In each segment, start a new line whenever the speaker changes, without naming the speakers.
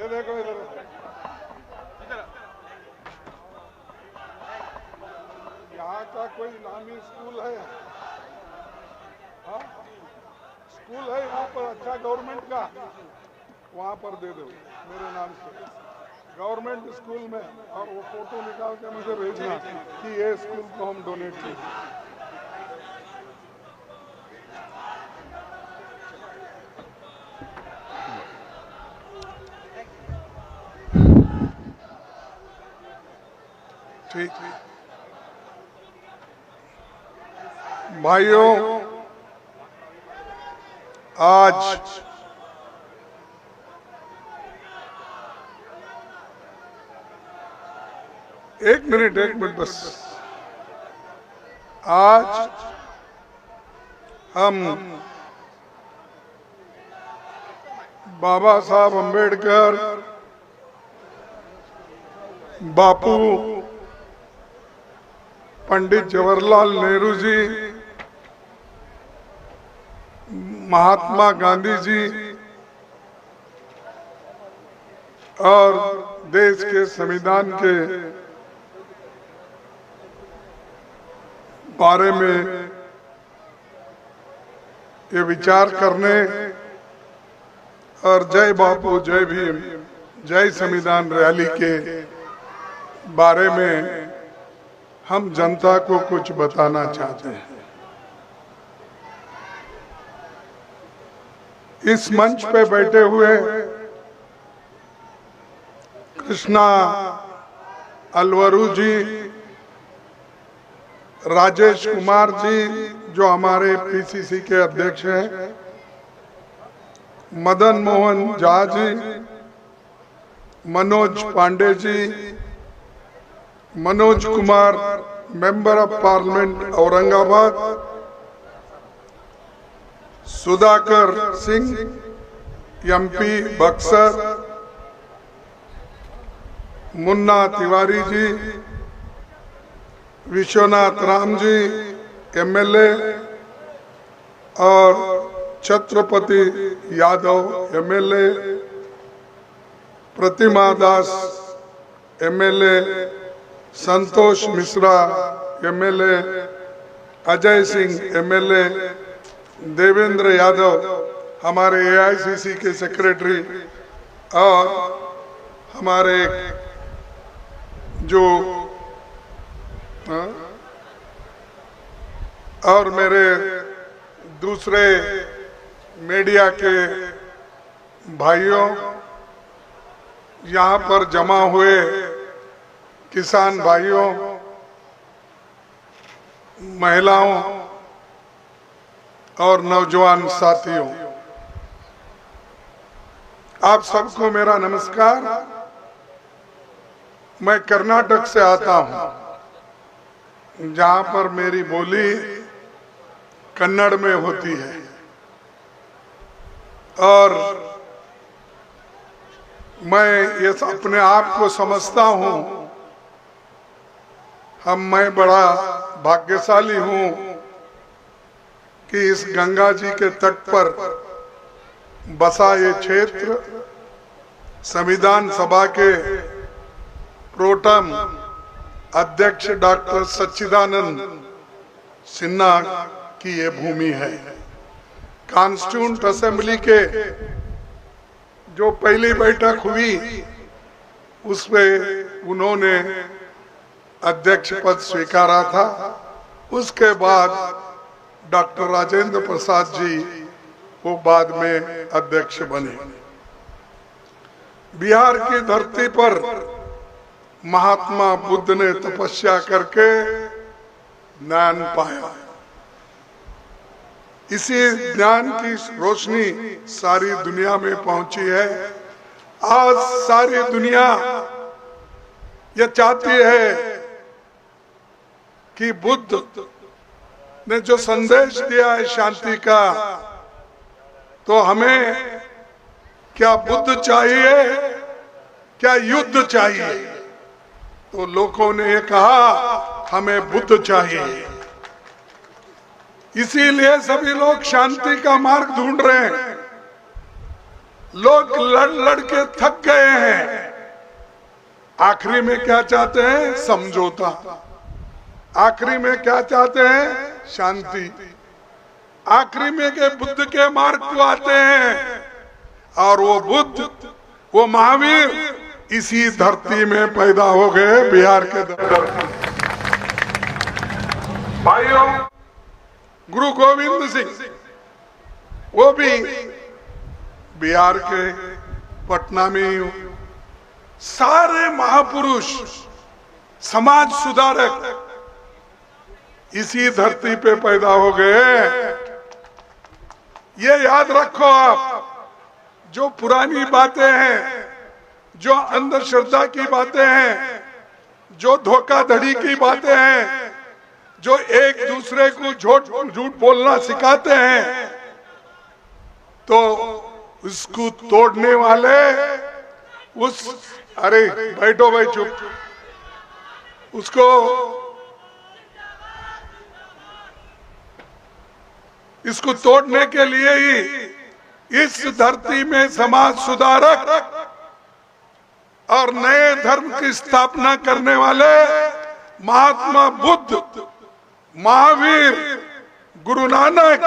देखो इधर, यहाँ का कोई नामी स्कूल है? हाँ, स्कूल है यहाँ पर अच्छा गवर्नमेंट का, वहाँ पर दे दो मेरे नाम से, गवर्नमेंट स्कूल में। और वो फोटो निकाल के मुझे भेजना कि ये स्कूल को हम डोनेट किए। ठीक भाइयों, आज एक मिनट बस, आज हम बाबा साहब अंबेडकर, बापू, पंडित जवाहरलाल नेहरू जी, महात्मा गांधी जी और देश के संविधान के बारे में ये विचार करने और जय बापू, जय भीम, जय संविधान रैली के बारे में हम जनता को कुछ बताना चाहते हैं। इस मंच पे बैठे हुए कृष्णा अलवरू जी, राजेश कुमार जी जो हमारे पीसीसी के अध्यक्ष हैं, Madan Mohan Jha ji, Manoj Pandey ji, Manoj Kumar member of parliament Aurangabad, Sudhakar Singh MP Buxar, Munna Tiwari ji, Vishwanath Ram ji MLA और Chhatrapati Yadav MLA, Pratima Das MLA, Santosh Mishra MLA, Ajay Singh MLA, Devendra Yadav हमारे एआईसीसी के सेक्रेटरी और हमारे जो और मेरे दूसरे मीडिया के भाइयों, यहाँ पर जमा हुए किसान भाइयों, महिलाओं और नौजवान साथियों, आप सबको मेरा नमस्कार। मैं कर्नाटक से आता हूँ, जहाँ पर मेरी बोली कन्नड़ में होती है और मैं ये अपने आप को समझता हूँ मैं बड़ा भाग्यशाली हूँ कि इस गंगा जी के तट पर बसा ये क्षेत्र संविधान सभा के प्रोटम अध्यक्ष डॉक्टर सच्चिदानंद सिन्हा की ये भूमि है। कॉन्स्टिट्यूंट असेंबली के जो पहली बैठक हुई उसमें उन्होंने अध्यक्ष पद स्वीकारा था। उसके बाद डॉक्टर राजेंद्र प्रसाद जी वो बाद में अध्यक्ष बने। बिहार की धरती पर महात्मा बुद्ध ने तपस्या करके ज्ञान पाया। इसी ज्ञान की रोशनी सारी दुनिया में पहुंची है। आज सारी दुनिया ये चाहती है कि बुद्ध ने जो संदेश दिया है शांति का, तो हमें क्या बुद्ध चाहिए, क्या युद्ध चाहिए? तो लोगों ने ये कहा हमें बुद्ध चाहिए। इसीलिए सभी लोग शांति का मार्ग ढूंढ रहे हैं। लोग लड़ लड़ के थक गए हैं। आखिरी में क्या चाहते हैं? समझौता। आखिरी में क्या चाहते हैं? शांति। आखिरी में के बुद्ध के मार्ग को आते हैं, और वो बुद्ध, वो महावीर इसी धरती में पैदा हो गए, बिहार के धरती। भाइयों, गुरु गोविंद सिंह वो भी बिहार के पटना में ही। सारे महापुरुष, समाज सुधारक इसी धरती पे पैदा हो गए। ये याद रखो आप, जो पुरानी बातें हैं, जो अंधश्रद्धा की बातें हैं, जो धोखाधड़ी की बातें हैं, जो एक दूसरे को झूठ बोलना सिखाते हैं, तो उसको तोड़ने वाले अरे बैठो भाई चुप, इसको तोड़ने के लिए ही इस धरती में समाज सुधारक और नए धर्म की स्थापना करने वाले महात्मा बुद्ध, महावीर, गुरु नानक,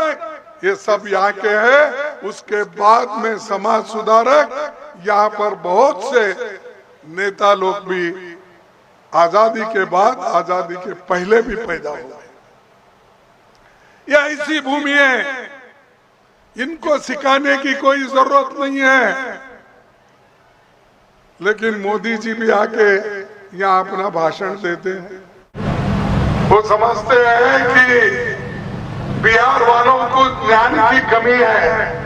ये सब यहाँ के हैं। उसके बाद में समाज सुधारक यहाँ पर बहुत से नेता लोग भी आजादी के बाद, आजादी के पहले भी पैदा हुए। यह ऐसी भूमि है, इनको सिखाने की कोई जरूरत नहीं है। लेकिन मोदी जी भी आके यहाँ अपना भाषण देते हैं। वो समझते हैं कि बिहार वालों को ज्ञान की कमी है।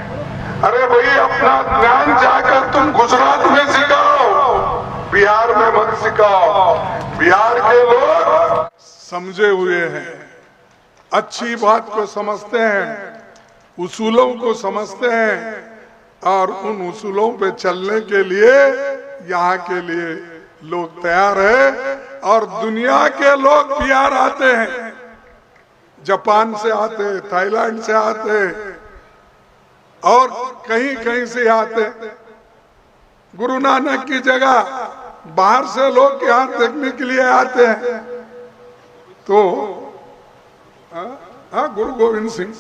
अरे भाई, अपना ज्ञान जाकर तुम गुजरात में सिखाओ, बिहार में मत सिखाओ। बिहार के लोग समझे हुए हैं, अच्छी बात को समझते हैं, उसूलों को समझते हैं, और उन उसूलों पे चलने के लिए यहाँ के लिए लोग तैयार है। और दुनिया के लोग बिहार आते हैं, जापान से आते, थाईलैंड से आते, और कहीं कहीं से आते। गुरु नानक की जगह बाहर से लोग यहाँ देखने के लिए आते हैं। तो गुरु गोविंद सिंह,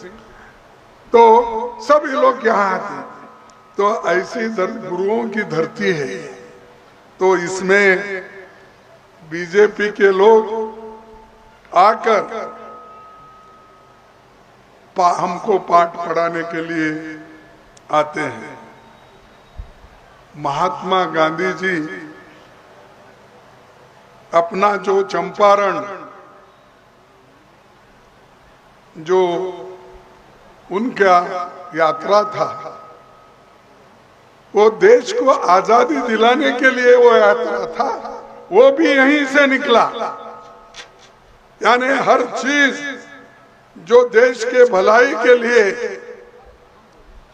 तो सभी लोग यहाँ आते हैं। तो ऐसी गुरुओं की धरती है। तो इसमें बीजेपी के लोग आकर हमको पाठ पढ़ाने के लिए आते हैं। महात्मा गांधी जी अपना जो चंपारण, जो उनका यात्रा था, वो देश को आजादी दिलाने के लिए वो यात्रा था, वो भी यहीं से निकला। यानी हर चीज जो देश के भलाई के लिए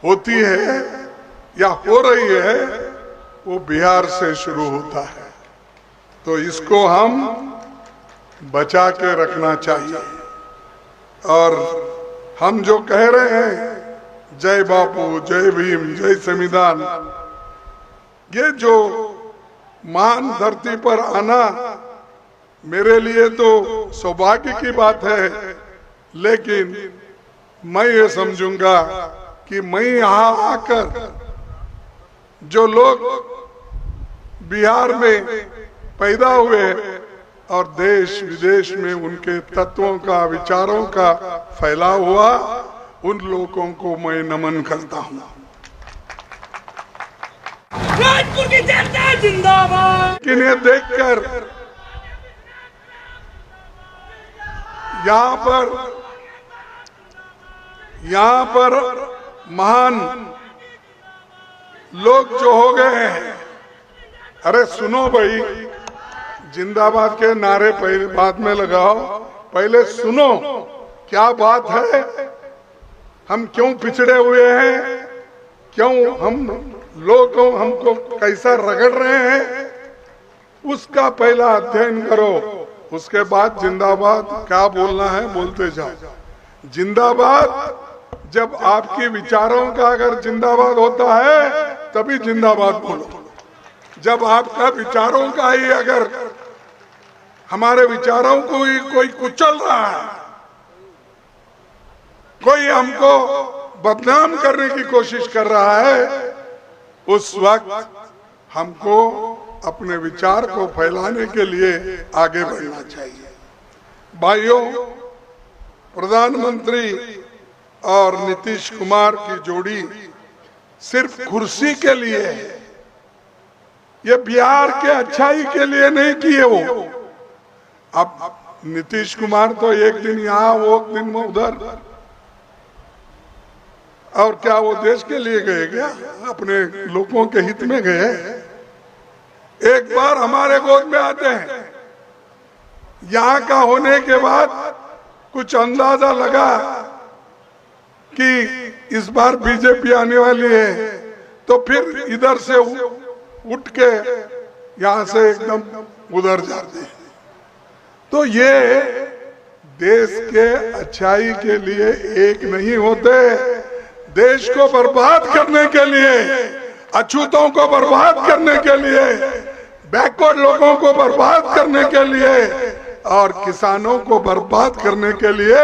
होती है या हो रही है, वो बिहार से शुरू होता है। तो इसको हम बचा के रखना चाहिए। और हम जो कह रहे हैं, जय बापू, जय भीम, जय संविधान, ये जो महान धरती पर आना मेरे लिए तो सौभाग्य की बात है। लेकिन मैं ये समझूंगा कि मैं यहाँ आकर जो लोग बिहार में पैदा हुए और देश विदेश में उनके तत्वों का, विचारों का फैलाव हुआ, उन लोगों को मैं नमन करता हूँ। राजपुर की जनता जिंदाबाद। इन्हें देखकर यहाँ पर महान लोग जो हो गए हैं। अरे सुनो भाई, जिंदाबाद के नारे पहले बाद में लगाओ, पहले सुनो क्या बात है, हम क्यों पिछड़े हुए हैं, क्यों हम लोग हमको कैसा रगड़ रहे हैं, उसका पहला अध्ययन करो। उसके बाद जिंदाबाद क्या बोलना है बोलते जाओ। जिंदाबाद, जब आपके विचारों का अगर जिंदाबाद होता है तभी जिंदाबाद बोलो। जब आपका विचारों का ही अगर हमारे विचारों को ही कोई कुचल रहा है, कोई हमको बदनाम करने की कोशिश कर रहा है, उस वक्त हमको अपने विचार को फैलाने के लिए आगे बढ़ना चाहिए। भाइयों, प्रधानमंत्री और नीतीश कुमार की जोड़ी सिर्फ कुर्सी के लिए है, ये बिहार के अच्छाई के लिए नहीं किए वो। अब नीतीश कुमार तो एक दिन यहाँ वो दिन में उधर, और क्या वो देश के लिए गए क्या? अपने लोगों के हित में गए? एक बार हमारे गोद में आते हैं, यहाँ का होने के बाद कुछ अंदाजा लगा कि इस बार बीजेपी आने वाली है, तो फिर इधर से उठ के यहाँ से एकदम उधर जाते हैं। तो ये देश के अच्छाई के लिए एक नहीं होते, देश को बर्बाद करने के लिए, अछूतों को बर्बाद करने के लिए, बैकवर्ड लोगों को बर्बाद करने के लिए और किसानों को बर्बाद करने के लिए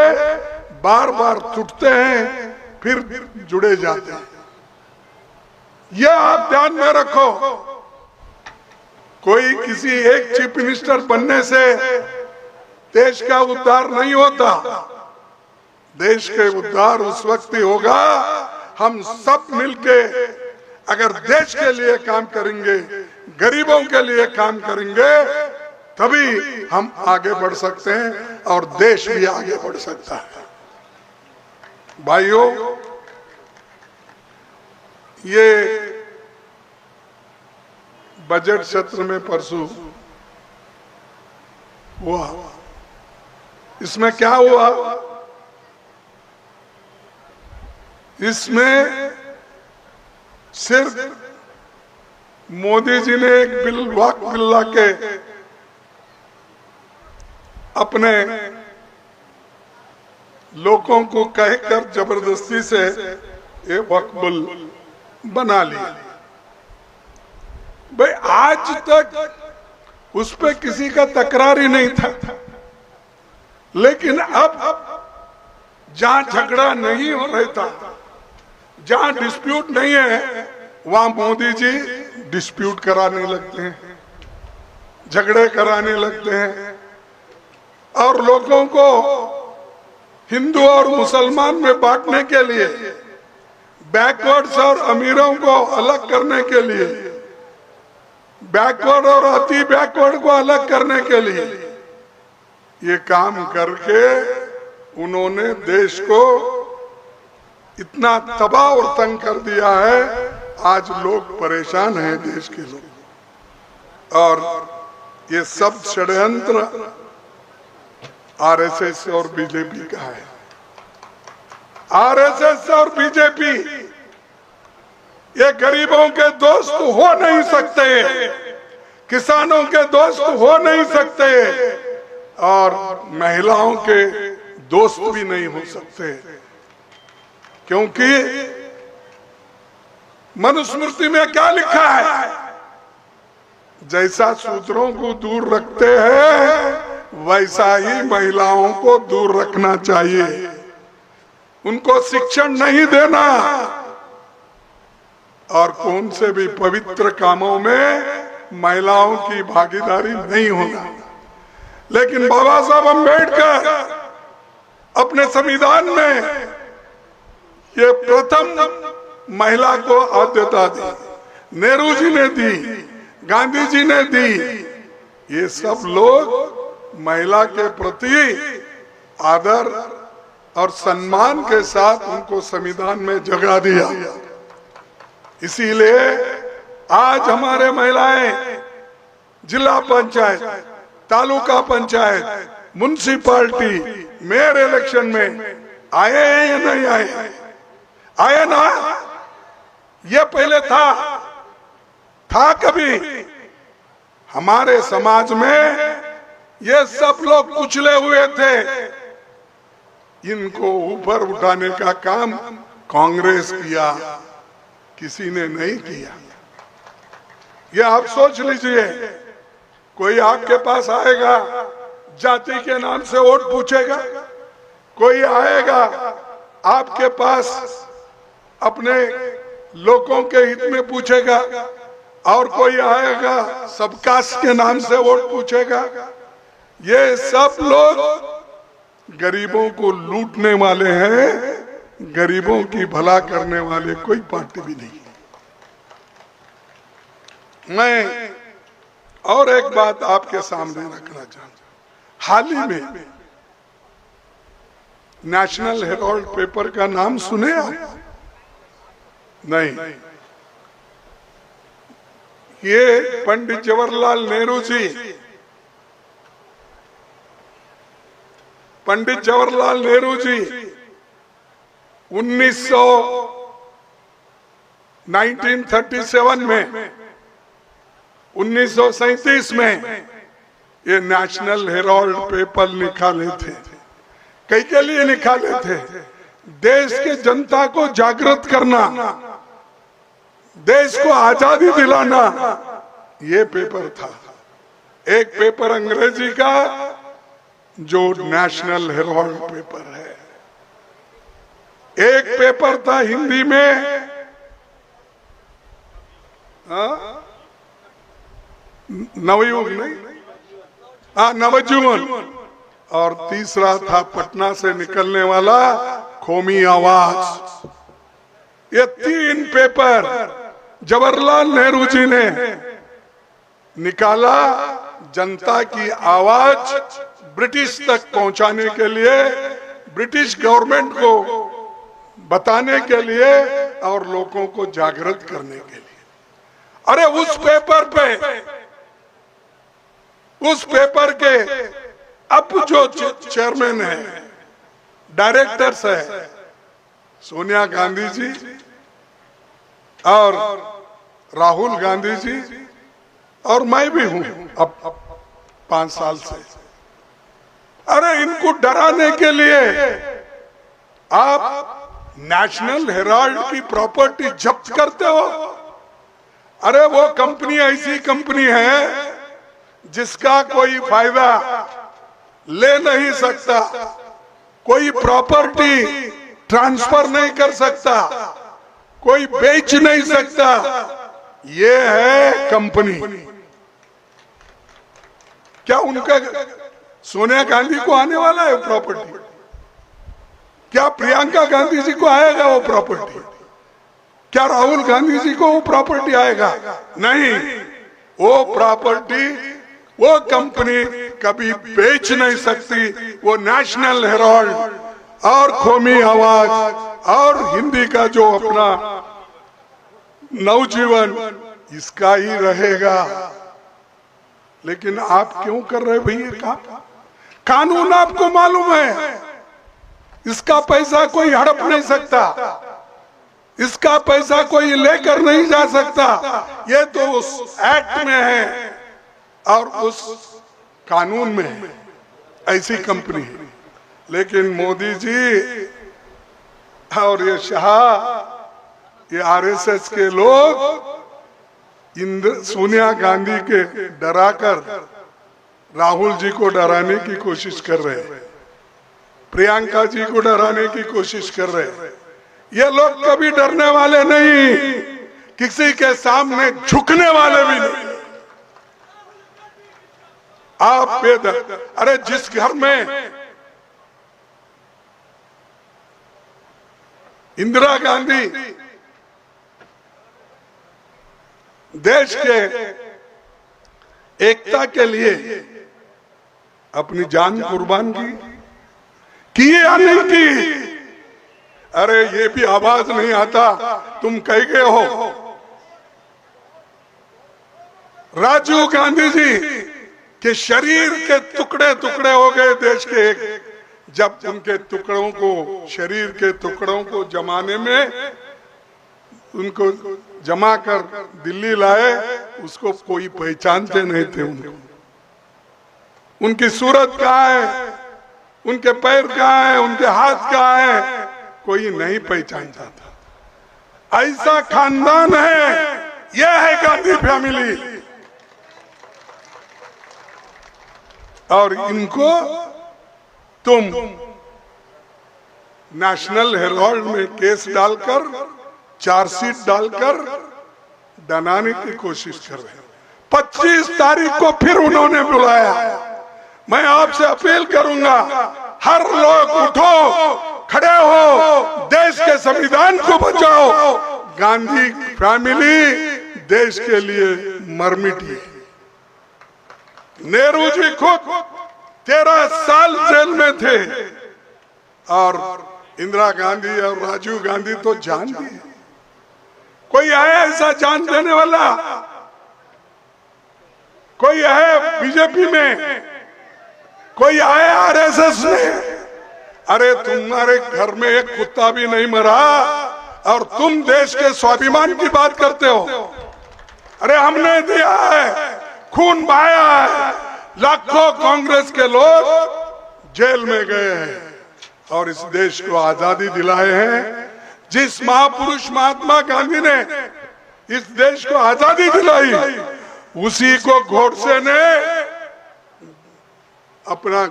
बार बार टूटते हैं, फिर जुड़े जाते हैं। यह आप ध्यान में रखो। कोई किसी एक चीफ मिनिस्टर बनने से देश का उद्धार नहीं होता। देश के उद्धार उस वक्त ही होगा हम सब मिलके अगर देश के लिए काम करेंगे, गरीबों के लिए काम करेंगे, तभी हम आगे बढ़ सकते हैं और देश भी आगे बढ़ सकता है। भाइयों, ये बजट सत्र में परसों हुआ, इसमें क्या हुआ? इसमें सिर्फ मोदी जी ने एक बिल वक्फ बिल ला के अपने लोगों को कहकर जबरदस्ती से ये वक्फ बिल बना लिया। भाई आज तक उस पे किसी का तकरार ही नहीं था, लेकिन अब जहां झगड़ा नहीं हो रहा था, जहां डिस्प्यूट नहीं है, वहां मोदी जी डिस्प्यूट कराने लगते हैं, झगड़े कराने लगते हैं और लोगों को हिंदू और मुसलमान में बांटने के लिए, बैकवर्ड्स और अमीरों को अलग करने के लिए, बैकवर्ड और अति बैकवर्ड को अलग करने के लिए ये काम करके उन्होंने देश को इतना तबाह और तंग कर दिया है। आज लोग परेशान हैं, देश के लोग। और ये सब षड्यंत्र आरएसएस और बीजेपी का है। आरएसएस और बीजेपी ये गरीबों के दोस्त हो नहीं सकते, किसानों के दोस्त हो नहीं सकते और महिलाओं के दोस्त भी नहीं हो सकते, क्योंकि मनुस्मृति में क्या लिखा है? जैसा शूद्रों को दूर रखते हैं वैसा ही महिलाओं को दूर रखना चाहिए। उनको शिक्षण नहीं देना और कौन से भी पवित्र कामों में महिलाओं की भागीदारी नहीं होना। लेकिन बाबा साहब अम्बेडकर अपने संविधान में ये प्रथम महिला को आद्यता दी, नेहरू जी ने दी, गांधी जी ने दी। ये सब लोग महिला के प्रति आदर और सम्मान के साथ उनको संविधान में जगह दिया। इसीलिए आज हमारे महिलाएं जिला panchayat, taluka panchayat, municipality, mayor election में आए हैं या नहीं आए? आए ना? ये पहले था कभी? हमारे समाज में ये सब लोग कुचले हुए थे। इनको ऊपर उठाने का काम कांग्रेस किया, किसी ने नहीं किया। ये आप सोच लीजिए, कोई आपके पास आएगा जाति के नाम से वोट पूछेगा, कोई आएगा आपके पास अपने लोगों के हित में पूछेगा, और कोई आएगा सब कास्ट के नाम से वोट पूछेगा। ये सब लोग गरीबों को लूटने वाले हैं, गरीबों की भला करने वाले कोई पार्टी भी नहीं। मैं और एक बात आपके सामने रखना चाहता हूं। हाल ही में नेशनल हेराल्ड पेपर का नाम सुने आप? नहीं। ये पंडित जवाहरलाल नेहरू जी, पंडित जवाहरलाल नेहरू जी 1937 में, 1937 में ये नेशनल हेराल्ड पेपर निकाले थे। कई के लिए निकाले थे? देश के जनता को जागृत करना, देश को आजादी दिलाना, ये पेपर था। एक पेपर अंग्रेजी का जो नेशनल हेराल्ड पेपर है, एक पेपर था हिंदी में नवयुग नहीं, नवजीवन, और तीसरा था पटना से निकलने वाला कौमी आवाज। ये 3 पेपर जवाहरलाल नेहरू जी ने निकाला जनता की आवाज ब्रिटिश तक पहुंचाने के लिए, ब्रिटिश गवर्नमेंट को बताने के लिए और लोगों को जागृत करने के लिए। अरे उस पेपर पे, उस पेपर के अब जो चेयरमैन है, डायरेक्टर्स है, सोनिया गांधी जी और राहुल गांधी जी, और मैं भी हूं अब 5 साल से। अरे इनको डराने के लिए आप नेशनल हेराल्ड की प्रॉपर्टी जब्त करते हो। अरे वो कंपनी ऐसी कंपनी है जिसका कोई फायदा ले नहीं सकता, कोई प्रॉपर्टी ट्रांसफर नहीं कर सकता, कोई बेच नहीं सकता। ये है कंपनी। क्या उनका सोनिया गांधी को आने वाला है प्रॉपर्टी? क्या प्रियंका गांधी जी को आएगा वो प्रॉपर्टी? क्या राहुल गांधी जी को वो प्रॉपर्टी आएगा? नहीं। वो प्रॉपर्टी, वो कंपनी कभी बेच नहीं सकती। वो नेशनल हेराल्ड और कौमी आवाज और हिंदी का जो अपना नवजीवन, इसका ही रहेगा। लेकिन आप क्यों कर रहे भैया काम? कानून आपको मालूम है, इसका पैसा कोई हड़प नहीं सकता, इसका पैसा कोई लेकर नहीं जा सकता। ये तो उस एक्ट में है और उस कानून में है, ऐसी कंपनी है। लेकिन मोदी जी और ये शाह, ये आरएसएस के लोग सोनिया गांधी के डराकर राहुल जी को डराने की कोशिश कर रहे हैं, प्रियंका जी को डराने की कोशिश कर रहे हैं। ये लोग कभी डरने वाले नहीं, किसी के सामने झुकने वाले भी नहीं। आप बेदर, अरे जिस घर में इंदिरा गांधी देश के एकता के लिए अपनी जान कुर्बान की या नहीं की? अरे ये भी आवाज नहीं आता, तुम कह गए हो। राजीव गांधी जी के शरीर के टुकड़े टुकड़े हो गए देश के, जब उनके टुकड़ों को, शरीर के टुकड़ों को जमाने में उनको जमा कर दिल्ली लाए, उसको कोई पहचानते नहीं थे। उनकी सूरत कहाँ है, उनके पैर कहाँ है, उनके हाथ कहाँ है, कोई नहीं पहचानता था। ऐसा खानदान है, यह है गांधी फैमिली। और इनको तुम नेशनल हेराल्ड में केस डालकर, चार्जशीट डालकर डराने की कोशिश कर रहे हो। 25 तारीख को फिर उन्होंने बुलाया। मैं आपसे अपील करूंगा, हर लोग उठो, खड़े हो, देश के संविधान को बचाओ। गांधी फैमिली देश के लिए मर मिटी। नेहरू जी खुद 13 साल जेल में थे और इंदिरा गांधी और राजीव गांधी तो जान दिए। कोई है ऐसा जान देने वाला? कोई है बीजेपी में? कोई आए आरएसएस में? अरे तुम्हारे घर में एक कुत्ता भी नहीं मरा और तुम देश के स्वाभिमान की बात करते हो। अरे हमने दिया है, खून बहाया है, लाखों कांग्रेस के लोग जेल में गए हैं और इस देश को आजादी दिलाए हैं। जिस महापुरुष महात्मा गांधी ने इस देश को आजादी दिलाई, उसी को गोडसे ने अपना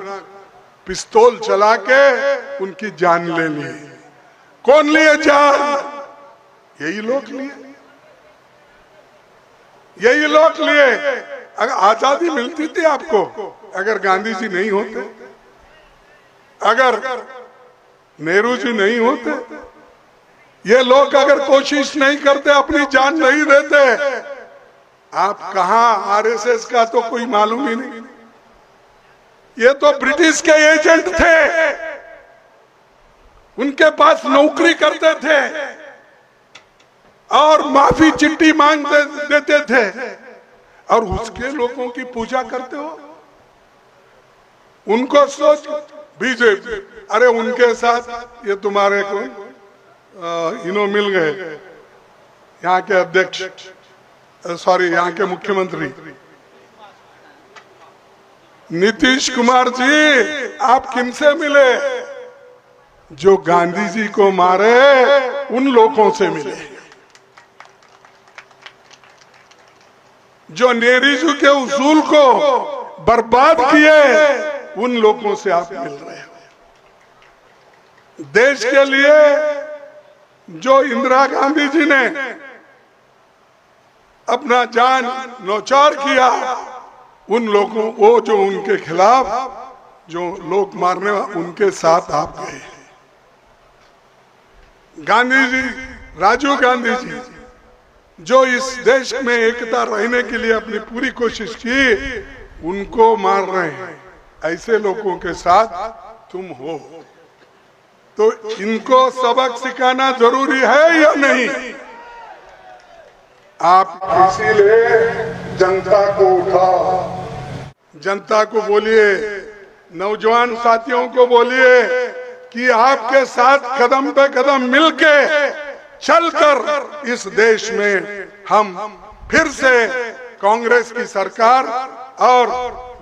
पिस्तौल चला के उनकी जान ले ली। कौन लिए जान? यही लोग लिए, यही लोग लिए। अगर आजादी मिलती थी आपको, अगर गांधी जी नहीं होते, अगर नेहरू जी नहीं होते, ये लोग अगर कोशिश नहीं करते, अपनी जान नहीं देते, आप कहां? आरएसएस का तो कोई मालूम ही नहीं। ये तो ब्रिटिश के एजेंट थे, उनके पास नौकरी करते थे और माफी चिट्ठी मांग देते थे और उसके लोगों की पूजा करते हो। उनको सोच बीजेपी, अरे उनके साथ ये तुम्हारे को इनो मिल गए, यहाँ के अध्यक्ष, सॉरी यहाँ के मुख्यमंत्री नीतीश कुमार जी, आप किनसे मिले? जो गांधी जी को मारे उन लोगों से मिले। जो नेहरू जी के उसूल को बर्बाद किए, उन लोगों से आप मिल रहे हो। देश के लिए जो इंदिरा गांधी जी ने अपना जान न्यौछावर किया, उन लोगों, वो जो उनके खिलाफ जो लोग मारने, उनके साथ आप गए। गांधी जी, राजीव गांधी जी, जो इस देश में एकता रहने के लिए अपनी पूरी कोशिश की, उनको मार रहे हैं। ऐसे लोगों के साथ तुम हो, तो इनको सबक सिखाना जरूरी है या नहीं? आप इसीलिए जनता को उठाओ, जनता को बोलिए, नौजवान साथियों को बोलिए कि आपके साथ कदम पे कदम मिलके चलकर इस देश में हम फिर से कांग्रेस की सरकार और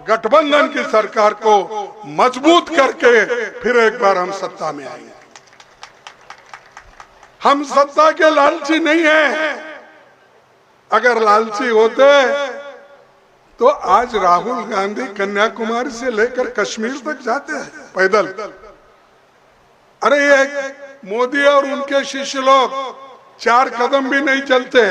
गठबंधन की सरकार को मजबूत करके फिर एक बार हम सत्ता में आएंगे। हम सत्ता के लालची नहीं हैं। अगर लालची होते तो आज राहुल गांधी कन्याकुमारी से लेकर कश्मीर तक जाते हैं पैदल। अरे ये मोदी और उनके शिष्य लोग 4 कदम भी नहीं चलते।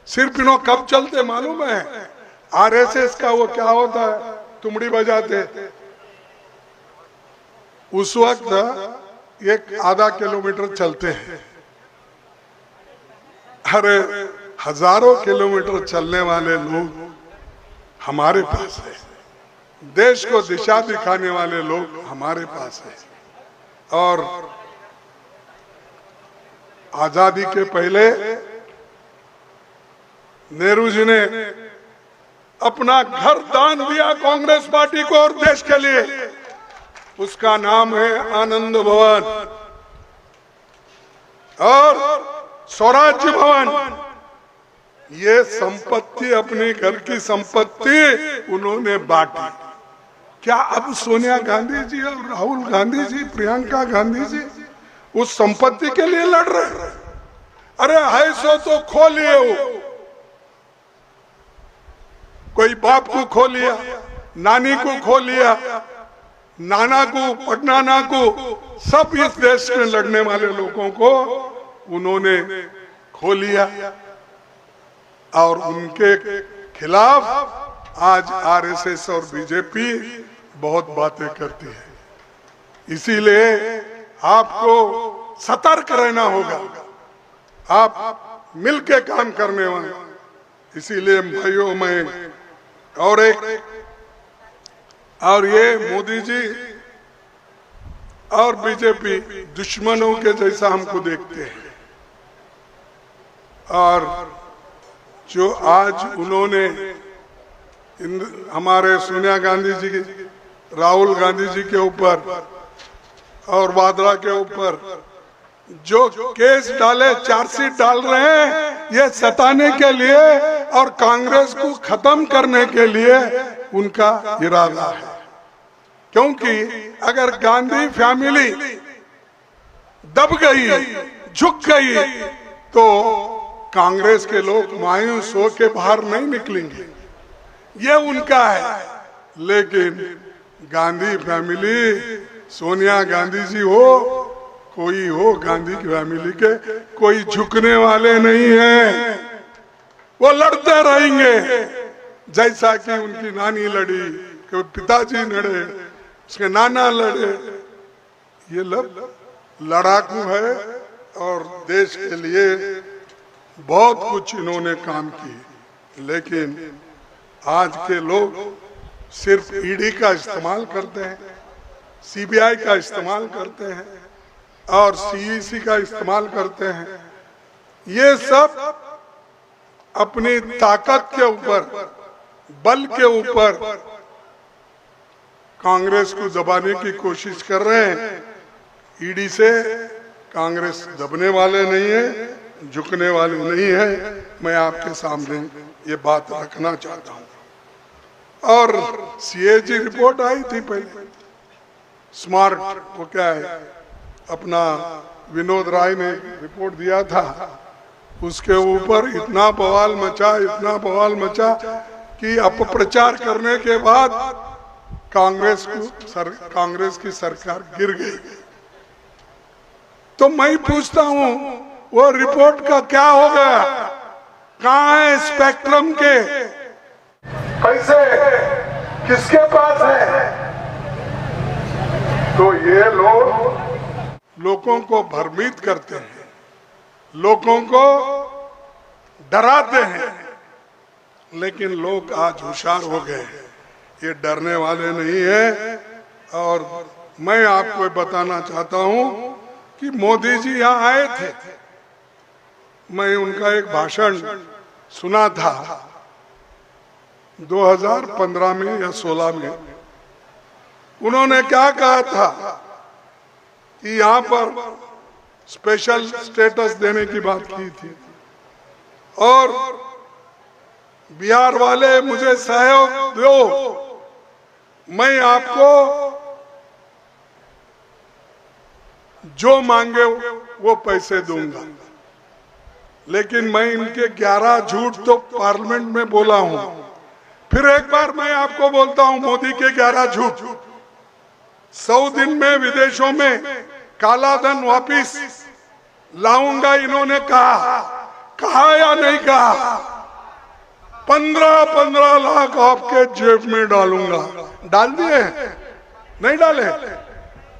सिर्फ इन्हों कब चलते मालूम है? आरएसएस का वो क्या होता है, तुमड़ी बजाते, उस वक्त 1-आधा किलोमीटर चलते हैं। अरे हजारों किलोमीटर चलने वाले लोग हमारे पास है, देश को दिशा दिखाने वाले लोग हमारे पास है। और आजादी के पहले नेहरू जी ने अपना घर दान दिया कांग्रेस पार्टी को और देश के लिए। उसका नाम है आनंद भवन और स्वराज्य भवन। ये संपत्ति, अपने घर की संपत्ति उन्होंने बांटी। क्या अब सोनिया गांधी जी और राहुल गांधी जी, प्रियंका गांधी जी उस संपत्ति के लिए लड़ रहे हैं? अरे है सो तो खो लिए वो, कोई बाप को खो लिया, नानी को खो लिया, नाना को, पटनाना को, सब इस देश में लड़ने वाले लोगों को उन्होंने खो लिया। और उनके खिलाफ आज आरएसएस और बीजेपी बहुत बातें करती है। इसीलिए आपको सतर्क रहना होगा, आप मिलके काम करने वाले। इसीलिए भाइयों मैं और ये मोदी जी और बीजेपी दुश्मनों के जैसा हमको देखते हैं। और जो आज उन्होंने हमारे सोनिया गांधी जी, राहुल गांधी जी के ऊपर और वाड्रा के ऊपर जो केस डाले, चार्जशीट डाल रहे हैं, ये सताने के लिए और कांग्रेस को खत्म करने के लिए उनका इरादा है। क्योंकि अगर गांधी फैमिली दब गई, झुक गई, तो कांग्रेस के लोग मायूस होकर बाहर नहीं निकलेंगे, ये उनका है। लेकिन गांधी फैमिली, सोनिया गांधी जी हो, कोई हो, गांधी की फैमिली के कोई झुकने वाले नहीं है। वो लड़ते रहेंगे जैसा कि उनकी नानी लड़ी, कोई पिताजी लड़े, उसके नाना लड़े। ये लोग लड़ाकू है और देश के लिए बहुत कुछ इन्होंने काम किए। लेकिन आज के लोग सिर्फ ईडी का इस्तेमाल करते हैं, सीबीआई का इस्तेमाल करते हैं और सीईसी का इस्तेमाल करते हैं। ये सब अपनी ताकत के ऊपर, बल के ऊपर कांग्रेस को दबाने की कोशिश कर रहे हैं। ईडी से कांग्रेस दबने वाले नहीं है, झुकने वाले नहीं है। मैं आपके सामने ये बात रखना चाहता हूँ। और सीएजी रिपोर्ट आई थी पहले, स्मार्ट, वो क्या है, अपना विनोद राय ने रिपोर्ट दिया था, उसके ऊपर इतना बवाल मचा कि अपप्रचार करने के बाद कांग्रेस की सरकार गिर गई। तो मैं पूछता हूँ, वो रिपोर्ट का क्या हो गया? कहाँ है स्पेक्ट्रम के पैसे, किसके पास है? तो ये लोगों को भ्रमित करते हैं, लोगों को डराते हैं। लेकिन लोग आज होशियार हो गए, ये डरने वाले नहीं है। और मैं आपको बताना चाहता हूं कि मोदी जी यहाँ आए थे, मैं उनका एक भाषण सुना था 2015 में या 16 में। उन्होंने क्या कहा था कि यहाँ पर स्पेशल स्टेटस देने की बात की थी और बिहार वाले मुझे सहयोग दो, मैं आपको जो मांगे वो पैसे दूंगा। लेकिन मैं इनके 11 झूठ तो पार्लियामेंट में बोला हूं। फिर एक बार मैं आपको बोलता हूं, मोदी के 11 झूठ। 100 दिन में विदेशों में काला धन वापिस लाऊंगा, इन्होंने कहा या नहीं कहा? 15 लाख आपके जेब में डालूंगा, डाल दिए? नहीं डाले?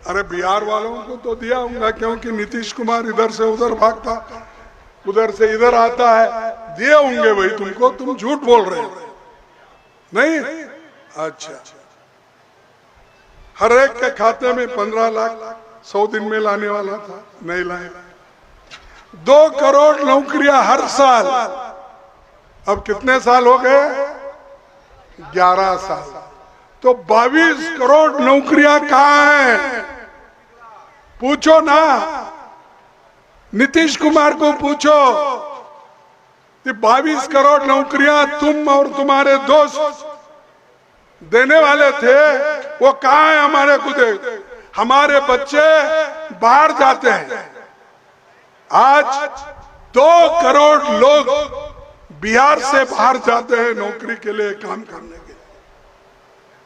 अरे बिहार वालों को तो दिया होगा, क्योंकि नीतीश कुमार इधर से उधर भागता, उधर से इधर आता है, दिए होंगे भाई तुमको, तुम झूठ बोल रहे हो। नहीं? अच्छा, हर एक के खाते में 15 लाख 100 दिन में लाने वाला था, नहीं लाए। 2 करोड़ नौकरियां हर साल। अब कितने साल हो गए? 11 साल। तो 22 करोड़ नौकरियां कहाँ हैं? पूछो ना, नीतीश कुमार को पूछो कि 22 करोड़ नौकरियां तुम और तुम्हारे दोस्त देने वाले थे, वो कहाँ है? हमारे को दे। हमारे बच्चे बाहर जाते हैं। आज 2 करोड़ लोग बिहार से बाहर जाते हैं नौकरी के लिए, काम करने के लिए।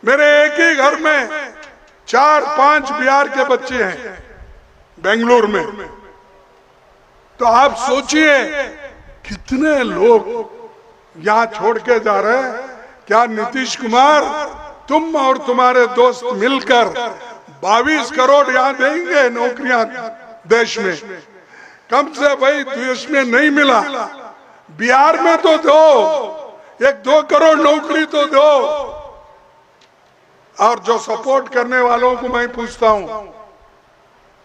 मेरे एक ही घर में 4-5 बिहार के बच्चे हैं बेंगलुरु में। तो आप सोचिए कितने लोग यहाँ छोड़ के जा रहे हैं। क्या नीतीश कुमार तुम और तुम्हारे दोस्त मिलकर 22 करोड़ यहाँ देंगे नौकरियां देश में? कम से भाई देश में नहीं मिला, बिहार में तो दो, 1-2 करोड़ नौकरी तो दो। और जो सपोर्ट करने वालों को मैं पूछता हूं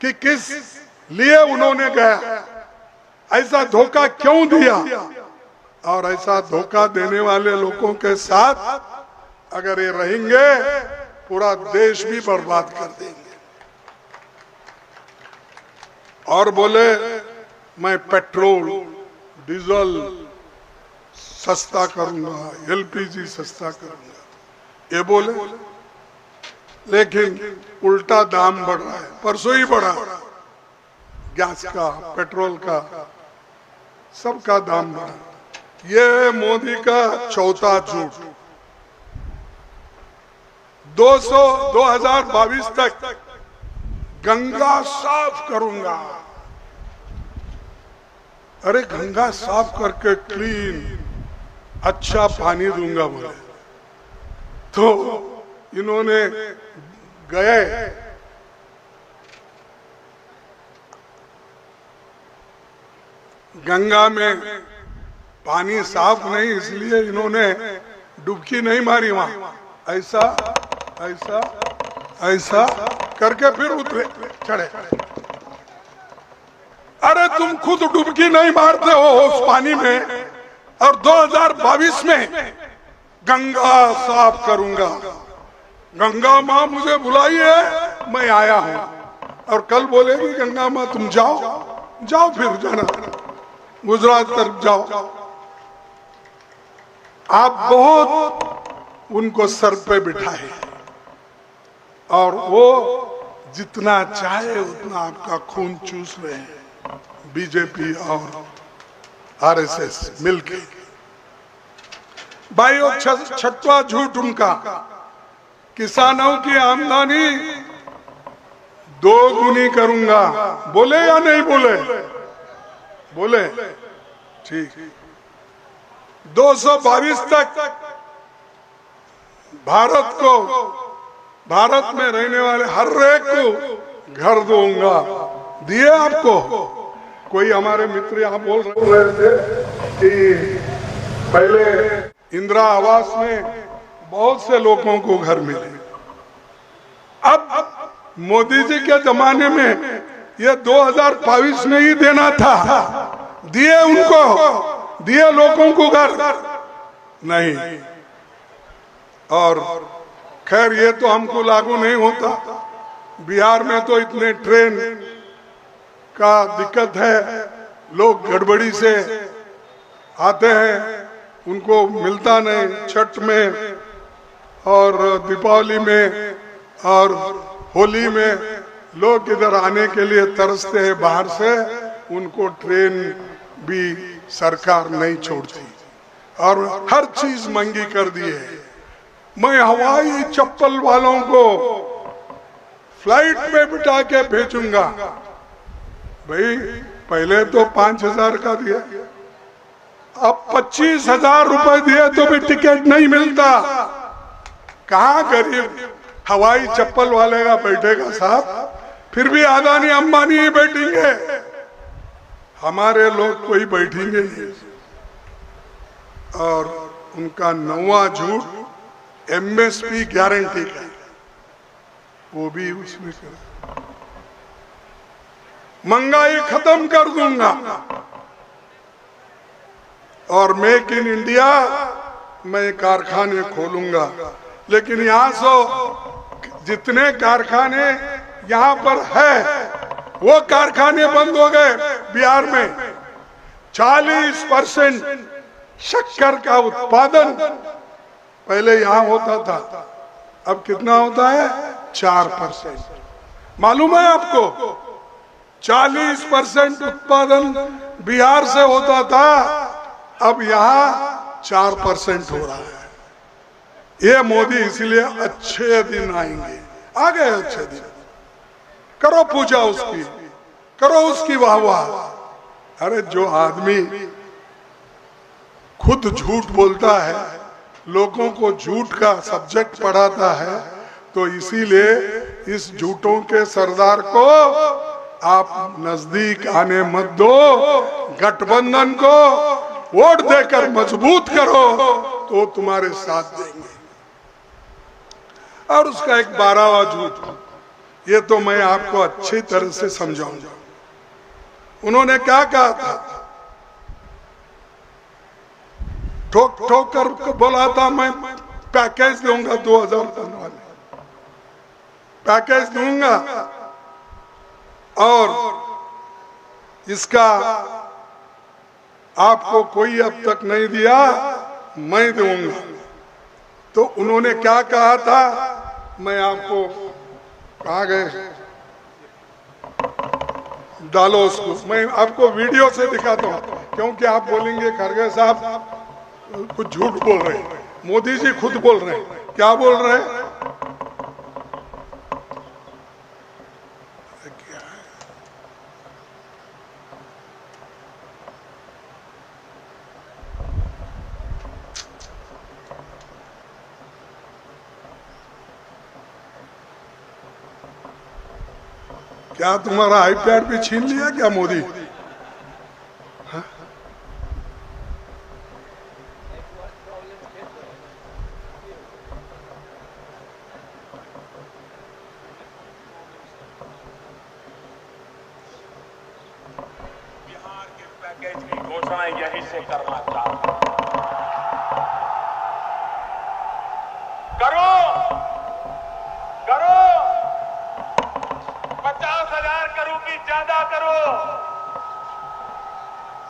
कि किस लिए उन्होंने गया, ऐसा धोखा क्यों दिया? और ऐसा धोखा देने वाले लोगों के साथ अगर ये रहेंगे पूरा देश भी बर्बाद कर देंगे। और बोले मैं पेट्रोल डीजल सस्ता करूंगा, एलपीजी सस्ता करूंगा, ये बोले, लेकिन उल्टा दाम बढ़ रहा है। परसों ही बढ़ा, गैस का, पेट्रोल का, सबका दाम बढ़ा। ये मोदी का चौथा झूठ। 2022 तक गंगा साफ करूंगा। अरे गंगा साफ करके क्लीन अच्छा पानी दूंगा बोले, तो इन्होंने गए गंगा में पानी साफ नहीं, इसलिए इन्होंने डुबकी नहीं मारी वहां, ऐसा ऐसा ऐसा करके फिर उतरे चढ़े। अरे तुम खुद डुबकी नहीं मारते हो उस पानी में, और 2022 में गंगा साफ करूंगा। गंगा माँ मुझे बुलाई है, मैं आया हूं। और कल बोलेगी गंगा माँ तुम जाओ, जाओ फिर जाना गुजरात तरफ जाओ। आप बहुत उनको सर पे बिठाए और वो जितना चाहे उतना आपका खून चूस रहे हैं, बीजेपी और आरएसएस मिलके। भाइयों, छठवां झूठ उनका, किसानों की आमदनी 2 गुनी करूंगा। बोले या नहीं बोले? बोले, ठीक। 222 तक भारत में रहने वाले हर एक को घर दूंगा। दिए आपको? कोई हमारे मित्र यहाँ बोल रहे थे कि पहले इंदिरा आवास में बहुत से लोगों को घर मिले। अब मोदी जी के जमाने में ये 2022 में ही देना था, दिए उनको, दिए लोगों को घर नहीं। और खैर ये तो हमको लागू नहीं होता, बिहार में तो इतने ट्रेन का दिक्कत है, लोग गड़बड़ी से आते हैं, उनको मिलता नहीं। छठ में और दीपावली में और होली में लोग इधर आने के लिए तरसते हैं बाहर से, उनको ट्रेन भी सरकार नहीं छोड़ती और हर चीज महंगी कर दी है। मैं हवाई चप्पल वालों को फ्लाइट में बिठा के भेजूंगा। भाई पहले तो 5,000 का दिया, अब 25,000 रुपए दिए तो भी टिकट नहीं मिलता। कहाँ गरीब हवाई चप्पल वाले का बैठेगा साहब? फिर भी अदानी अंबानी ही बैठेंगे, हमारे लोग कोई बैठेंगे नहीं। और उनका 9वां झूठ एमएसपी गारंटी का, वो भी उसमें कर, महंगाई खत्म कर दूंगा और मेक इन इंडिया मैं कारखाने खोलूंगा। लेकिन यहाँ से जितने कारखाने यहाँ पर है वो कारखाने बंद हो गए। बिहार में 40% शक्कर का उत्पादन पहले यहाँ होता था, अब कितना होता है? 4%। मालूम है आपको? 40% उत्पादन बिहार से होता था, अब यहाँ 4% हो रहा है। ये मोदी इसलिए अच्छे दिन आएंगे, आ गए अच्छे दिन। करो पूजा उसकी, करो उसकी वाह वाह। अरे जो आदमी खुद झूठ बोलता है, लोगों को झूठ का सब्जेक्ट पढ़ाता है, तो इसीलिए इस झूठों के सरदार को आप नजदीक आने मत दो। गठबंधन को वोट देकर मजबूत करो तो तुम्हारे साथ देंगे। और उसका एक 12वां झूठ, ये तो मैं आपको अच्छी तरह से समझाऊंगा। उन्होंने क्या कहा था? ठोक ठोक कर बोला था मैं पैकेज दूंगा 2015 में, पैकेज दूंगा और इसका आपको कोई अब तक नहीं दिया, मैं दूंगा। तो उन्होंने क्या कहा था, मैं आपको कहाँ गए, डालो उसको, मैं आपको वीडियो से दिखाता हूँ, क्योंकि आप बोलेंगे खड़गे साहब कुछ झूठ बोल रहे हैं। मोदी जी खुद बोल रहे हैं। क्या बोल रहे हैं? क्या तुम्हारा आईपैड भी छीन लिया क्या मोदी? हाँ?
बिहार के पैकेज की घोषणा यहीं से करना चाहता हूं। करो करो 50,000 करोड़ की ज्यादा करो,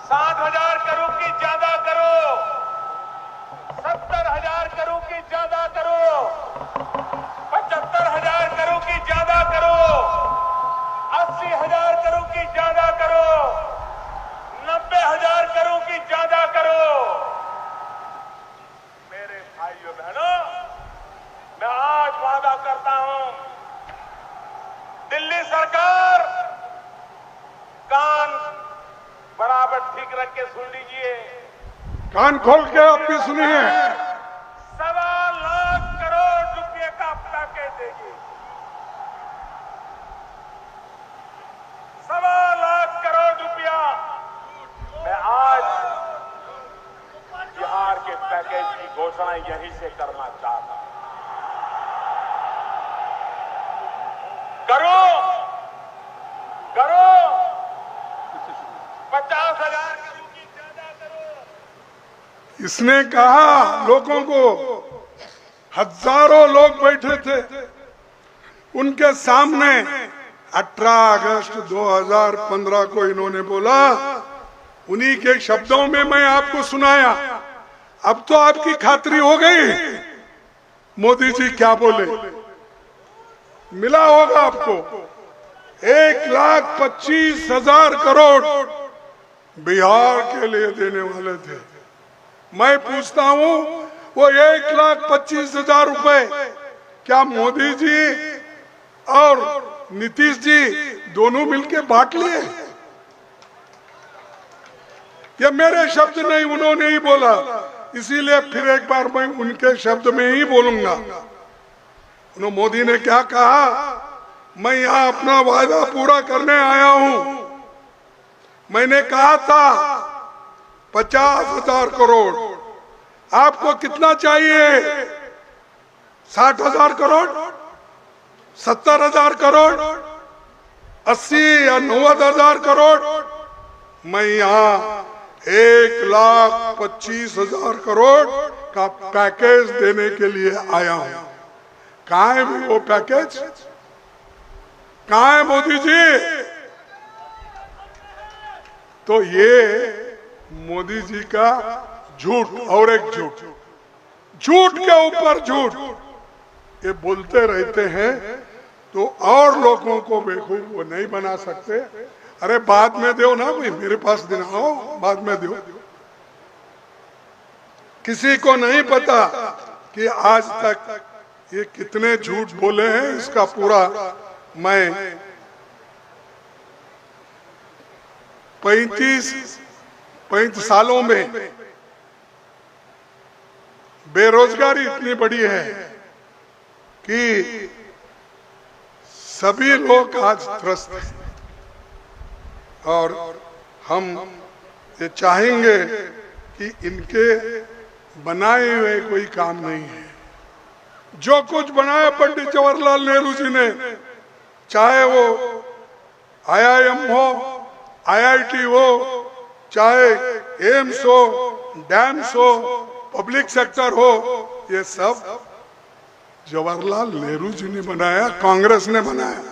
60,000 करोड़ की ज्यादा करो, 70,000 करोड़ की ज्यादा करो, 75,000 करोड़ की ज्यादा करो, 80,000 करोड़ की ज्यादा करो, 90,000 करोड़ की ज्यादा करो। मेरे भाइयों बहनों, मैं आज वादा करता हूं, दिल्ली सरकार कान बराबर ठीक रख के सुन लीजिए,
कान खोल के आप भी सुनिए।
1.25 लाख करोड़ रुपए का पैकेज देगी। 1.25 लाख करोड़ रुपया मैं आज बिहार के पैकेज की घोषणा यहीं से करना चाहता हूं। करो करो 50,000 करोड़ की ज्यादा करो।
इसने कहा, लोगों को, हजारों लोग बैठे थे उनके सामने, 18 अगस्त 2015 को इन्होंने बोला, उन्हीं के शब्दों में मैं आपको सुनाया। अब तो आपकी खातरी हो गई मोदी जी क्या बोले। मिला होगा आपको 1,25,000 करोड़ बिहार के लिए देने वाले थे। मैं पूछता हूं, वो 1,25,000 रुपए क्या मोदी जी और नीतीश जी दोनों मिलके बांट लिए? ये मेरे शब्द नहीं, उन्होंने ही बोला, इसीलिए फिर एक बार मैं उनके शब्द में ही बोलूंगा। उन्होंने, मोदी ने क्या कहा, मैं यहाँ अपना वादा पूरा करने आया हूं। मैंने कहा था 50,000 करोड़, आपको कितना चाहिए? 60,000 करोड़, 70,000 करोड़, 80 या 90,000 करोड़? मैं यहाँ 1,25,000 करोड़ का पैकेज देने के लिए आया हूं। कहाँ है वो पैकेज? कहाँ है मोदी जी? तो ये मोदी जी का झूठ और एक झूठ, झूठ के ऊपर झूठ ये बोलते रहते हैं, तो और लोगों को बेवकूफ वो नहीं बना सकते। अरे बाद में दो ना भाई, मेरे पास दिन आओ, बाद में दो। किसी को नहीं पता कि आज तक ये कितने झूठ बोले हैं, इसका पूरा मैं 35 सालों में बेरोजगारी इतनी बड़ी है कि सभी लोग आज त्रस्त हैं, और हम ये चाहेंगे कि इनके बनाए हुए कोई काम नहीं है। जो कुछ बनाया पंडित जवाहरलाल नेहरू जी ने, चाहे वो IIM हो, IIT हो, चाहे एम्स हो, डैम्स हो, पब्लिक सेक्टर हो, ये सब जवाहरलाल नेहरू जी ने बनाया, कांग्रेस ने बनाया।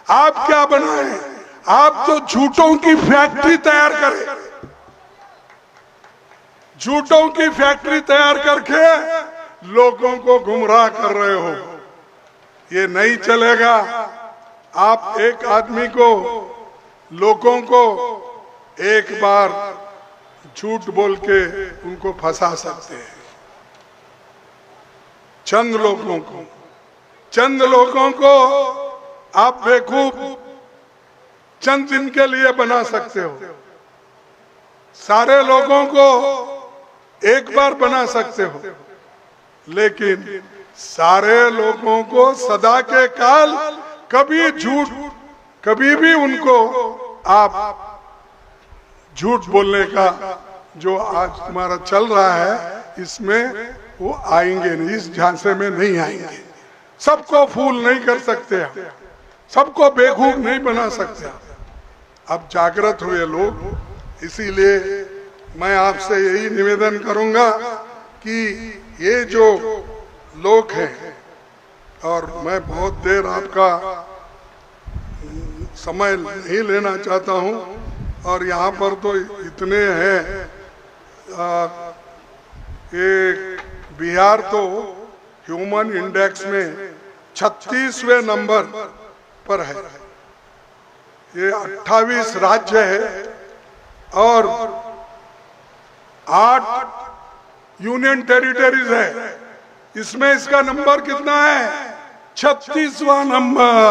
आप क्या बनाए? आप तो झूठों की फैक्ट्री तैयार करें, झूठों की फैक्ट्री तैयार करके लोगों को गुमराह कर रहे हो। ये नहीं चलेगा। आप एक आदमी को, लोगों को एक बार झूठ बोल के उनको फंसा सकते हैं। चंद लोगों को आप बेवकूफ चंद दिन के लिए बना सकते हो, सारे लोगों को एक बार बना सकते हो, लेकिन सारे लोगों को सदा के काल कभी झूठ, कभी भी उनको आप झूठ बोलने का जो आज तुम्हारा चल रहा है, इसमें वो आएंगे नहीं, इस झांसे में नहीं आएंगे। सबको फूल नहीं कर सकते, सबको बेवकूफ नहीं बना सकते। अब जागृत हुए लोग, इसीलिए मैं आपसे यही निवेदन करूंगा कि ये जो लोग हैं, और मैं बहुत देर आपका समय नहीं लेना चाहता हूं, और यहाँ पर तो इतने हैं, एक बिहार तो ह्यूमन इंडेक्स में 36वें नंबर पर है। ये 28 राज्य है और 8 यूनियन टेरिटरीज है। इसमें इसका नंबर कितना है? 36वां नंबर।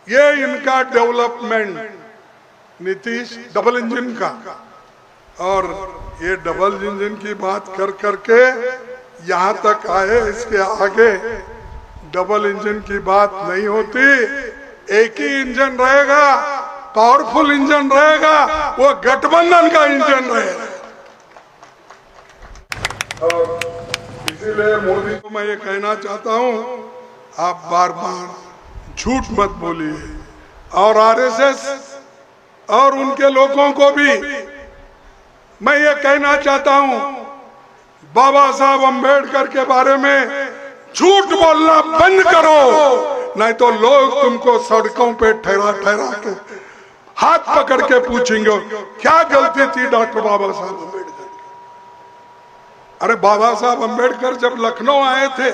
ये इनका डेवलपमेंट नीतीश डबल इंजन का, और ये डबल इंजन की बात कर करके यहाँ तक आए। इसके आगे डबल इंजन की बात नहीं होती, एक ही इंजन रहेगा, पावरफुल इंजन रहेगा, वो गठबंधन का इंजन रहेगा। और इसीलिए मोदी को मैं ये कहना चाहता हूँ, आप बार बार झूठ मत बोलिए, और RSS और उनके लोगों को भी मैं ये कहना चाहता हूँ, बाबा साहब अम्बेडकर के बारे में झूठ बोलना बंद करो, नहीं तो लोग तुमको सड़कों पे ठहरा ठहरा के हाथ पकड़ के पूछेंगे क्या गलती थी डॉक्टर बाबा साहब अम्बेडकर। अरे बाबा साहब अम्बेडकर जब लखनऊ आए थे,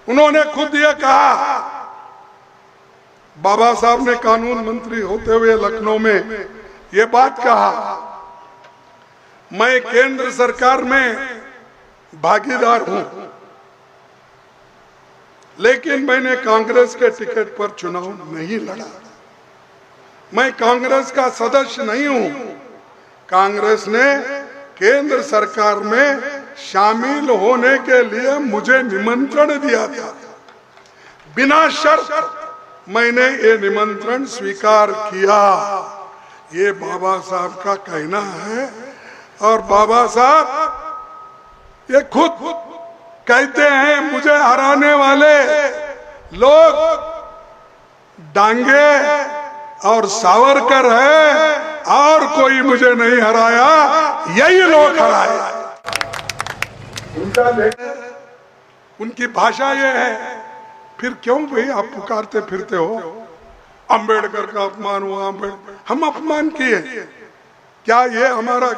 उन्होंने खुद ये कहा, बाबा साहब ने कानून मंत्री होते हुए लखनऊ में ये बात कहा, मैं केंद्र सरकार में भागीदार हूं, लेकिन मैंने कांग्रेस के टिकट पर चुनाव नहीं लड़ा। मैं कांग्रेस का सदस्य नहीं हूं। कांग्रेस ने केंद्र सरकार में शामिल होने के लिए मुझे निमंत्रण दिया था, बिना शर्त मैंने ये निमंत्रण स्वीकार किया। ये बाबा साहब का कहना है, और बाबा साहब ये खुद कहते हैं, मुझे हराने वाले लोग डांगे और सावरकर है, और कोई मुझे नहीं हराया, यही लोग हराए। उनकी भाषा ये है। फिर क्यों भाई आप पुकारते फिरते हो अंबेडकर का अपमान हुआ, हम अपमान किए? क्या ये हमारा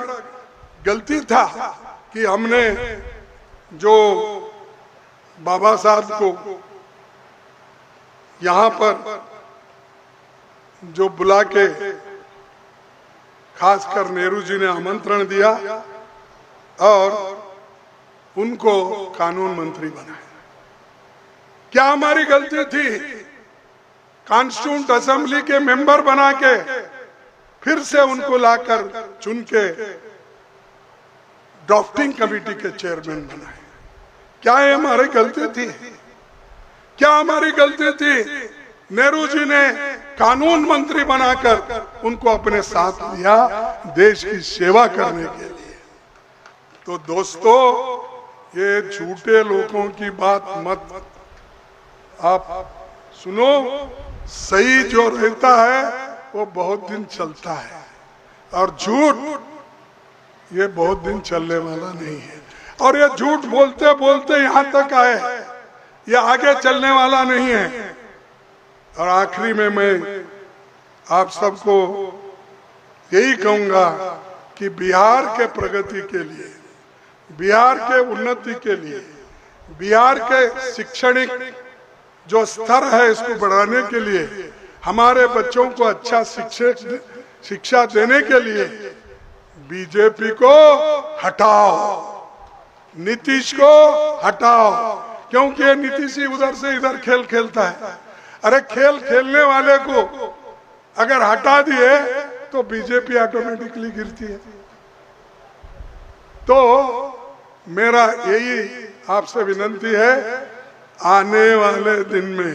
गलती था कि हमने जो बाबा साहब को यहाँ पर जो बुला के खासकर नेहरू जी ने आमंत्रण दिया और उनको कानून मंत्री बनाया। क्या हमारी गलती थी? कॉन्स्टिट्यूंट असेंबली के मेंबर बना के फिर से उनको लाकर चुन के ड्राफ्टिंग कमेटी के चेयरमैन बनाए। क्या ये हमारी गलती थी? क्या हमारी गलती थी? नेहरू जी ने कानून मंत्री बनाकर उनको अपने साथ लिया देश की सेवा करने के लिए। तो दोस्तों, ये झूठे लोगों की बात मत आप सुनो। सही जो रहता है वो बहुत दिन चलता है और झूठ ये बहुत दिन चलने वाला नहीं है। और ये झूठ बोलते बोलते यहाँ तक आए, ये आगे चलने वाला नहीं है। और आखिरी में मैं आप सबको यही कहूंगा कि बिहार के प्रगति के लिए, बिहार के उन्नति के लिए, बिहार के शैक्षणिक जो स्तर है इसको बढ़ाने के लिए, हमारे बच्चों को अच्छा शिक्षा देने के लिए बीजेपी को हटाओ, नीतीश को हटाओ। क्योंकि ये नीतीश ही उधर से इधर खेल खेलता है। अरे खेल खेलने वाले को अगर हटा दिए तो बीजेपी ऑटोमेटिकली गिरती है। तो मेरा यही आपसे विनंती है, आने वाले दिन में,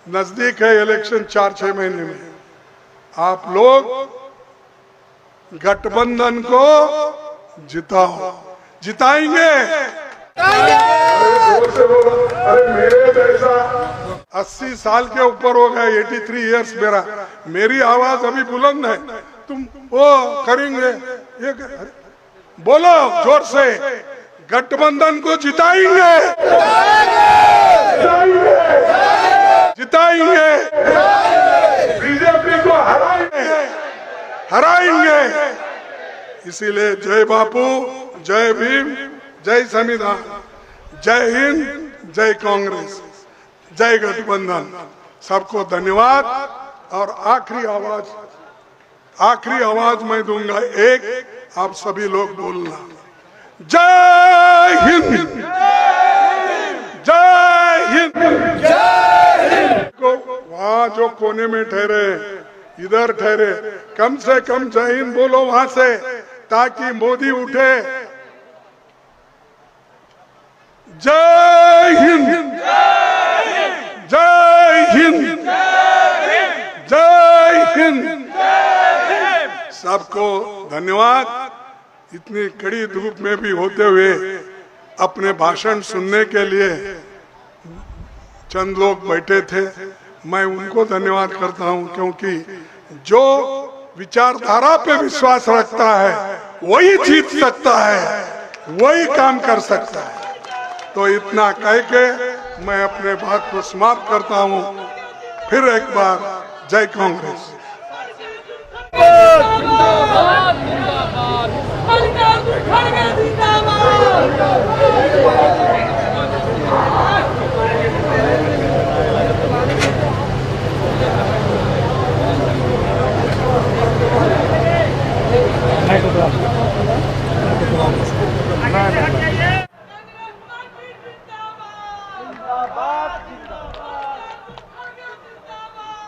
नजदीक है इलेक्शन 4-6 महीने में, आप लोग गठबंधन को जिताओ। जिताएंगे? अरे मेरे जैसा 80 साल के ऊपर हो गया, 83 इयर्स मेरी आवाज अभी बुलंद है, तुम वो करेंगे ये बोलो जोर से, गठबंधन को जिताएंगे, जिताएंगे, बीजेपी को हराएंगे। इसीलिए जय बापू, जय भीम, जय संविधान, जय हिंद, जय कांग्रेस, जय गठबंधन। सबको धन्यवाद। और आखिरी आवाज मैं दूंगा, एक आप सभी लोग बोलना, जय हिंद, जय हिंद, जय हिंद। वहां जो कोने में ठहरे, इधर ठहरे, कम से कम जय हिंद बोलो वहां से, ताकि मोदी उठे। जय हिंद, जय हिंद, जय हिंद। सबको धन्यवाद। इतनी कड़ी धूप में भी होते हुए अपने भाषण सुनने के लिए चंद लोग बैठे थे, मैं उनको धन्यवाद करता हूं, क्योंकि जो विचारधारा पे विश्वास रखता है वही जीत सकता है, वही काम कर सकता है। तो इतना कह के मैं अपने बात को समाप्त करता हूं। फिर एक बार जय कांग्रेस।
जिंदाबाद, जिंदाबाद।